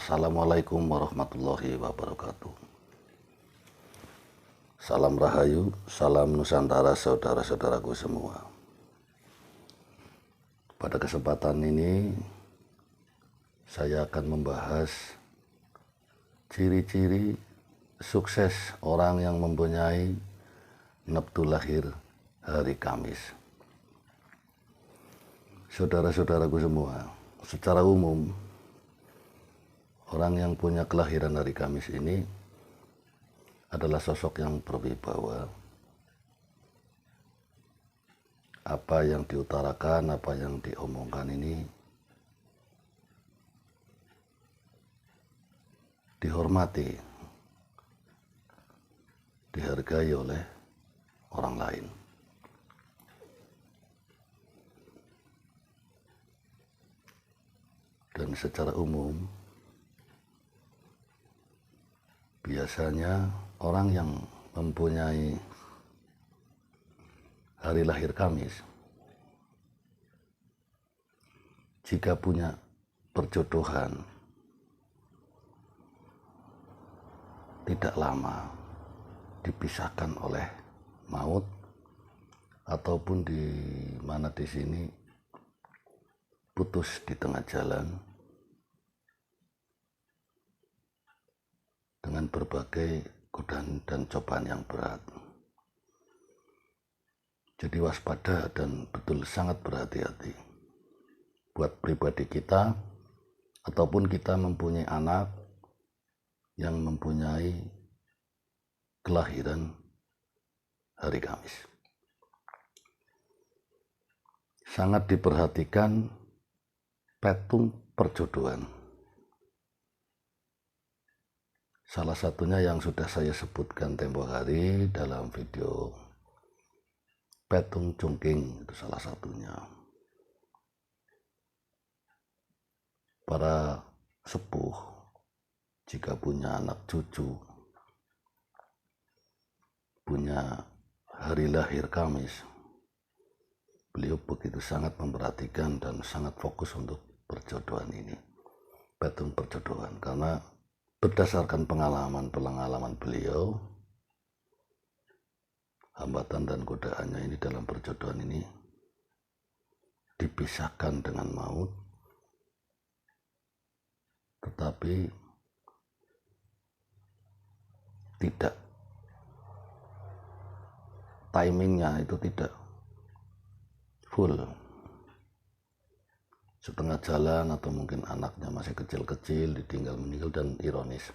Assalamualaikum warahmatullahi wabarakatuh. Salam Rahayu, salam Nusantara saudara-saudaraku semua. Pada kesempatan ini saya akan membahas ciri-ciri sukses orang yang mempunyai nafsu lahir hari Kamis. Saudara-saudaraku semua, secara umum orang yang punya kelahiran hari Kamis ini adalah sosok yang berwibawa. Apa yang diutarakan, apa yang diomongkan ini dihormati, dihargai oleh orang lain. Dan secara umum biasanya orang yang mempunyai hari lahir Kamis, jika punya perjodohan, tidak lama dipisahkan oleh maut, ataupun di mana di sini putus di tengah jalan dengan berbagai godaan dan cobaan yang berat. Jadi waspada dan betul sangat berhati-hati buat pribadi kita ataupun kita mempunyai anak yang mempunyai kelahiran hari Kamis. Sangat diperhatikan petung perjodohan. Salah satunya yang sudah saya sebutkan tempo hari dalam video petung jungking, itu salah satunya. Para sepuh jika punya anak cucu, punya hari lahir Kamis, beliau begitu sangat memperhatikan dan sangat fokus untuk perjodohan ini, petung perjodohan, karena berdasarkan pengalaman beliau, hambatan dan godaannya ini dalam perjodohan ini dipisahkan dengan maut, tetapi tidak, timingnya itu tidak full, setengah jalan atau mungkin anaknya masih kecil-kecil ditinggal meninggal. Dan ironis,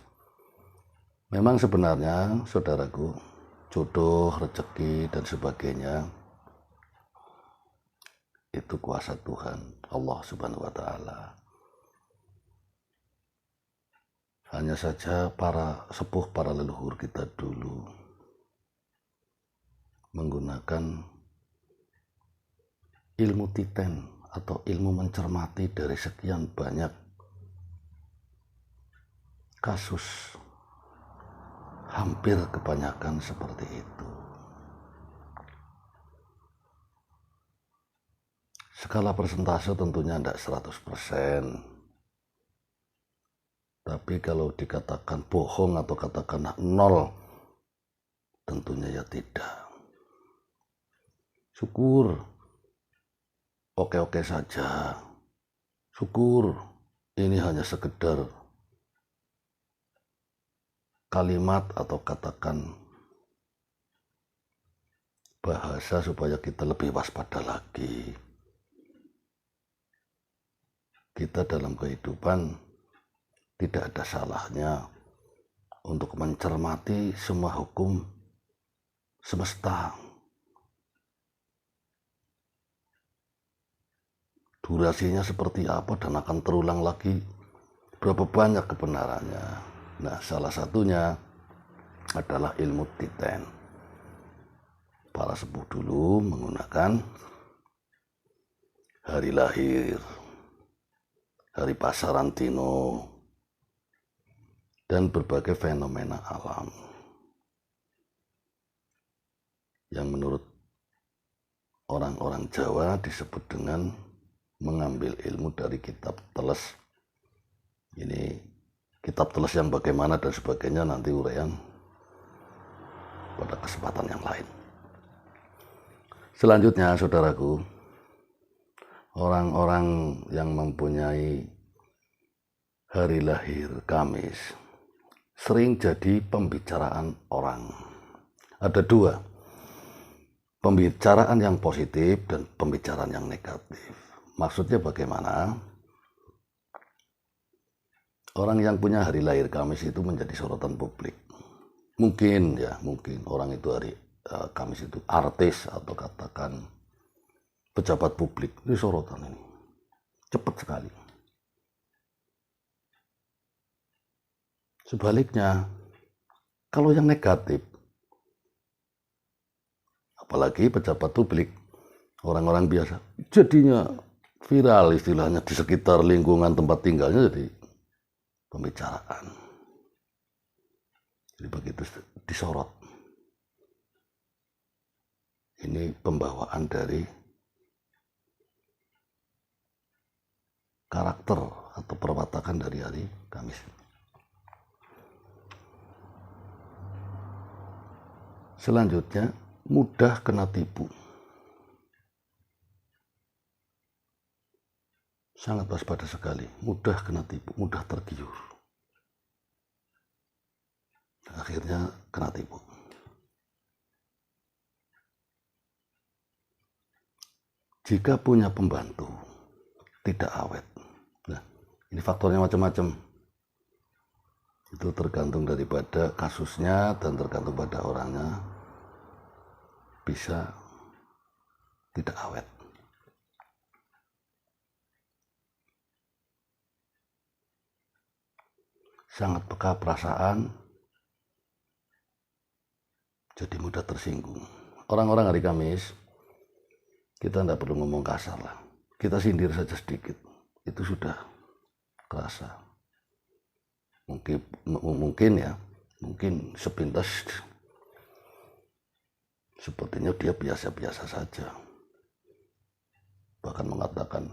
memang sebenarnya saudaraku, jodoh, rezeki dan sebagainya itu kuasa Tuhan Allah Subhanahu wa Ta'ala. Hanya saja para sepuh, para leluhur kita dulu menggunakan ilmu titen atau ilmu mencermati dari sekian banyak kasus, hampir kebanyakan seperti itu. Skala persentase tentunya tidak 100%, tapi kalau dikatakan bohong atau katakan nol, tentunya ya tidak. Syukur oke-oke saja, syukur ini hanya sekedar kalimat atau katakan bahasa supaya kita lebih waspada lagi. Kita dalam kehidupan tidak ada salahnya untuk mencermati semua hukum semesta. Durasinya seperti apa dan akan terulang lagi berapa banyak kebenarannya. Nah, salah satunya adalah ilmu titen. Para sepuh dulu menggunakan hari lahir, hari pasaran Tino, dan berbagai fenomena alam yang menurut orang-orang Jawa disebut dengan mengambil ilmu dari kitab teles. Ini kitab teles yang bagaimana dan sebagainya nanti uraian pada kesempatan yang lain. Selanjutnya, saudaraku, orang-orang yang mempunyai hari lahir Kamis sering jadi pembicaraan orang. Ada dua, pembicaraan yang positif dan pembicaraan yang negatif. Maksudnya bagaimana? Orang yang punya hari lahir Kamis itu menjadi sorotan publik. Mungkin orang itu hari Kamis itu artis atau katakan pejabat publik, ini sorotan ini. Cepat sekali. Sebaliknya, kalau yang negatif, apalagi pejabat publik, orang-orang biasa, jadinya viral istilahnya di sekitar lingkungan tempat tinggalnya, jadi pembicaraan. Jadi begitu disorot. Ini pembawaan dari karakter atau perwatakan dari hari Kamis. Selanjutnya, mudah kena tipu. Sangat waspada sekali, mudah kena tipu, mudah tergiur. Akhirnya kena tipu. Jika punya pembantu, tidak awet. Nah, ini faktornya macam-macam. Itu tergantung daripada kasusnya dan tergantung pada orangnya. Bisa tidak awet. Sangat peka perasaan, jadi mudah tersinggung. Orang-orang hari Kamis, kita tidak perlu ngomong kasar lah. Kita sindir saja sedikit, itu sudah kerasa. Mungkin sepintas sepertinya dia biasa-biasa saja. Bahkan mengatakan,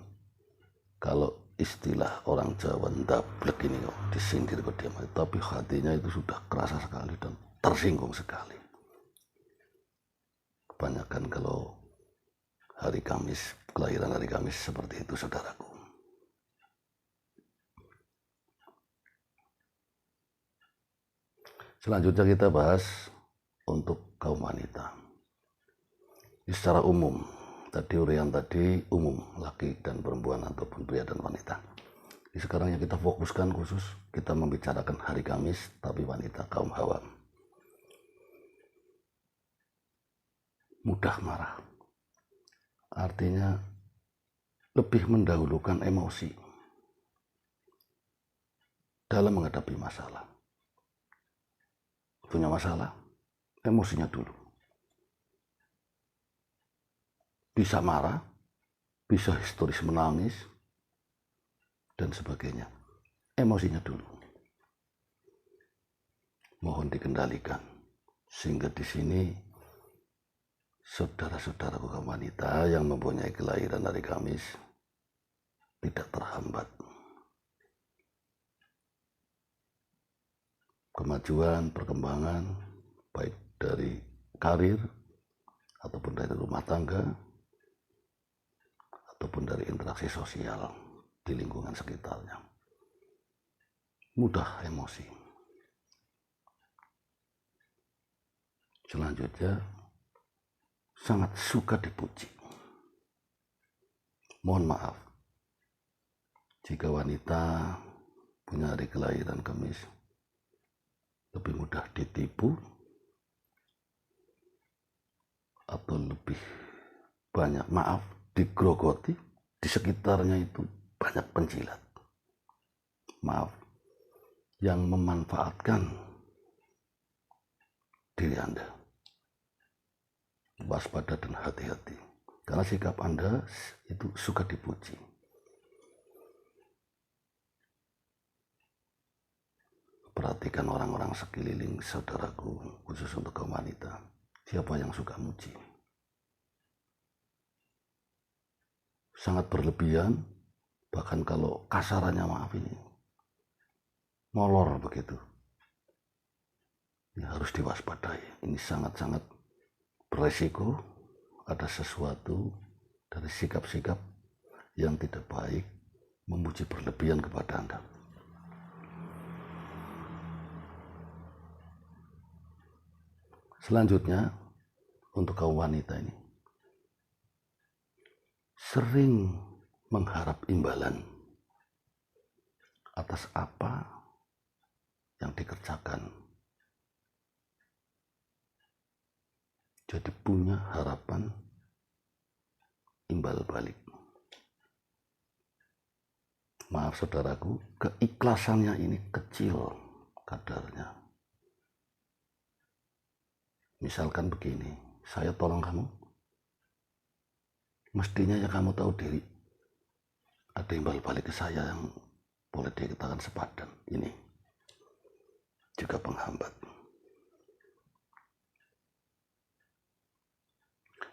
kalau istilah orang Jawa ndablek ini kok disindir kok dia, tapi hatinya itu sudah kerasa sekali dan tersinggung sekali. Kebanyakan kalau hari Kamis, kelahiran hari Kamis seperti itu, saudaraku. Selanjutnya kita bahas untuk kaum wanita. Secara umum, uraian tadi umum, laki dan perempuan ataupun pria dan wanita. Sekarang yang kita fokuskan khusus, kita membicarakan hari Kamis, tapi wanita kaum hawa. Mudah marah. Artinya lebih mendahulukan emosi dalam menghadapi masalah. Punya masalah, emosinya dulu. Bisa marah, bisa histeris menangis, dan sebagainya. Emosinya dulu. Mohon dikendalikan. Sehingga di sini saudara-saudaraku kaum wanita yang mempunyai kelahiran hari Kamis tidak terhambat. Kemajuan, perkembangan, baik dari karir, ataupun dari rumah tangga, ataupun dari interaksi sosial di lingkungan sekitarnya. Mudah emosi. Selanjutnya, sangat suka dipuji. Mohon maaf, jika wanita punya hari kelahiran Kamis, lebih mudah ditipu atau lebih banyak digrogoti, di sekitarnya itu banyak penjilat. Yang memanfaatkan diri Anda. Waspada dan hati-hati. Karena sikap Anda itu suka dipuji. Perhatikan orang-orang sekeliling saudaraku, khusus untuk kaum wanita. Siapa yang suka muji? Sangat berlebihan, bahkan kalau kasarannya maaf ini, molor begitu. Ini harus diwaspadai. Ini sangat-sangat beresiko. Ada sesuatu dari sikap-sikap yang tidak baik memuji berlebihan kepada Anda. Selanjutnya, untuk kaum wanita ini, sering mengharap imbalan atas apa yang dikerjakan. Jadi punya harapan imbal balik. Maaf saudaraku, keikhlasannya ini kecil kadarnya. Misalkan begini, saya tolong kamu, mestinya ya kamu tahu diri, ada imbal balik ke saya yang boleh dikatakan sepadan. Ini juga penghambat.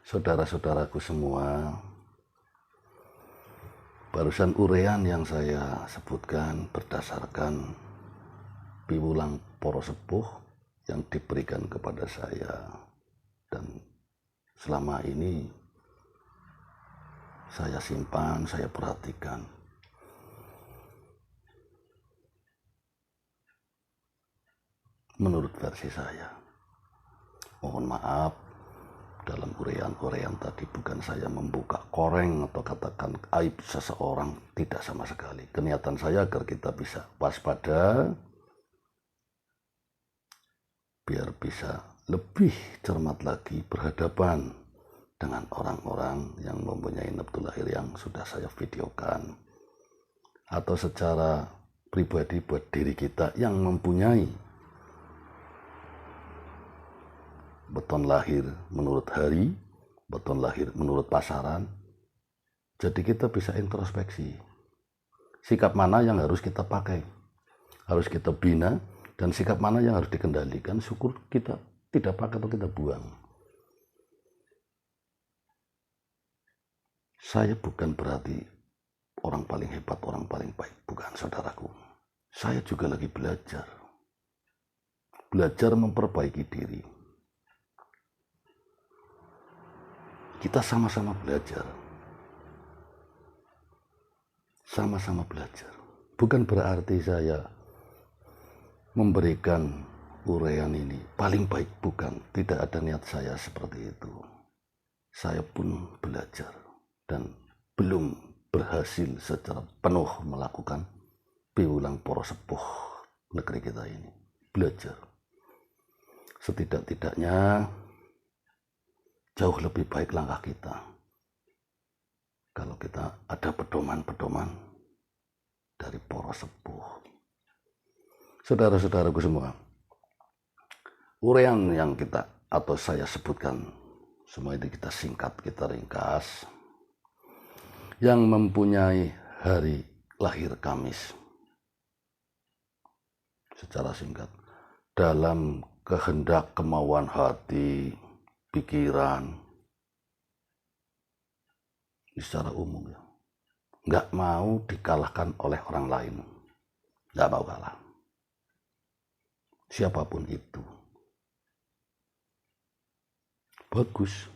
Saudara-saudaraku semua, barusan urean yang saya sebutkan berdasarkan piwulang para sepuh yang diberikan kepada saya, dan selama ini saya simpan, saya perhatikan. Menurut versi saya, mohon maaf, dalam urean-urean tadi bukan saya membuka koreng atau katakan aib seseorang, tidak sama sekali. Keniatan saya agar kita bisa waspada, biar bisa lebih cermat lagi berhadapan dengan orang-orang yang mempunyai nafsu lahir yang sudah saya videokan, atau secara pribadi buat diri kita yang mempunyai beton lahir menurut hari, beton lahir menurut pasaran. Jadi kita bisa introspeksi sikap mana yang harus kita pakai, harus kita bina, dan sikap mana yang harus dikendalikan. Syukur kita tidak pakai atau kita buang. Saya bukan berarti orang paling hebat, orang paling baik, bukan saudaraku. Saya juga lagi belajar memperbaiki diri. Kita sama-sama belajar. Sama-sama belajar. Bukan berarti saya memberikan urean ini paling baik, bukan. Tidak ada niat saya seperti itu. Saya pun belajar dan belum berhasil secara penuh melakukan piwulang para sepuh negeri kita ini. Belajar. Setidak-tidaknya jauh lebih baik langkah kita kalau kita ada pedoman-pedoman dari para sepuh. Saudara-saudaraku semua, urean yang kita atau saya sebutkan semua ini kita singkat, kita ringkas. Yang mempunyai hari lahir Kamis secara singkat, dalam kehendak kemauan hati, pikiran, secara umum ya, nggak mau dikalahkan oleh orang lain, nggak mau kalah. Siapapun itu, bagus,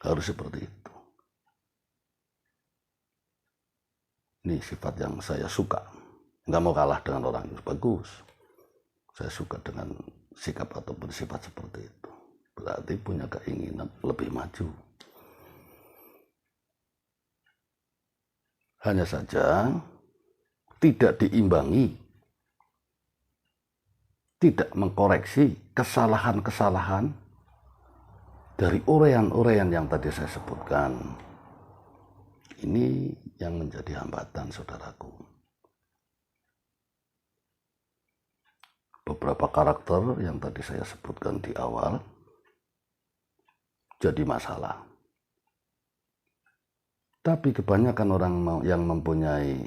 harus seperti itu. Ini sifat yang saya suka, nggak mau kalah dengan orang itu, bagus. Saya suka dengan sikap ataupun sifat seperti itu. Berarti punya keinginan lebih maju. Hanya saja tidak diimbangi, tidak mengkoreksi kesalahan-kesalahan dari urean-urean yang tadi saya sebutkan. Ini yang menjadi hambatan, saudaraku. Beberapa karakter yang tadi saya sebutkan di awal jadi masalah. Tapi kebanyakan orang yang mempunyai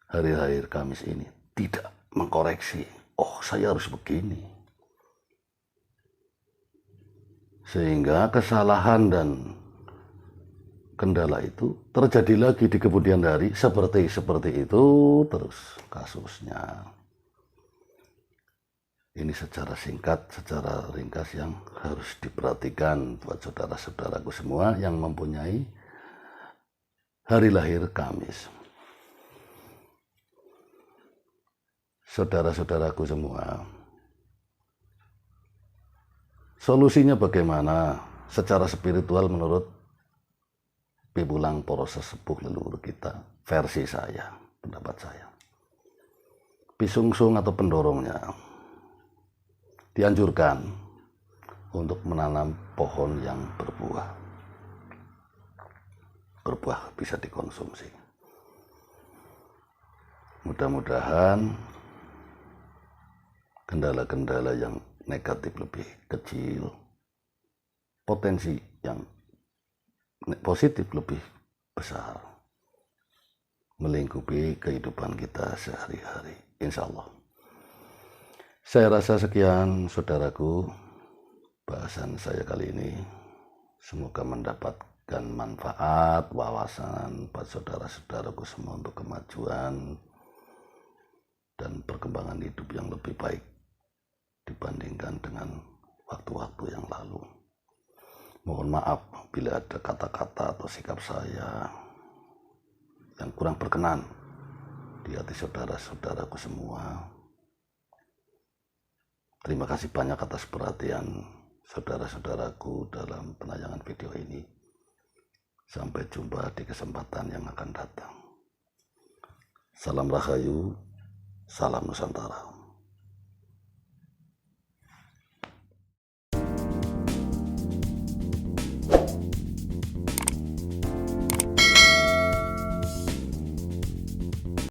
hari lahir Kamis ini tidak mengkoreksi. Oh, saya harus begini. Sehingga kesalahan dan kendala itu terjadi lagi di kemudian hari seperti itu terus kasusnya. Ini secara singkat, secara ringkas yang harus diperhatikan buat saudara-saudaraku semua yang mempunyai hari lahir Kamis. Saudara-saudaraku semua, solusinya bagaimana secara spiritual menurut piwulang para sesepuh leluhur kita, versi saya, pendapat saya. Pisungsung atau pendorongnya dianjurkan untuk menanam pohon yang berbuah. Berbuah bisa dikonsumsi. Mudah-mudahan kendala-kendala yang negatif lebih kecil, potensi yang positif lebih besar melingkupi kehidupan kita sehari-hari, insya Allah. Saya rasa sekian saudaraku bahasan saya kali ini. Semoga mendapatkan manfaat, wawasan buat saudara-saudaraku semua untuk kemajuan dan perkembangan hidup yang lebih baik dibandingkan dengan waktu-waktu yang lalu. Mohon maaf bila ada kata-kata atau sikap saya yang kurang berkenan di hati saudara-saudaraku semua. Terima kasih banyak atas perhatian saudara-saudaraku dalam penayangan video ini. Sampai jumpa di kesempatan yang akan datang. Salam Rahayu, salam Nusantara.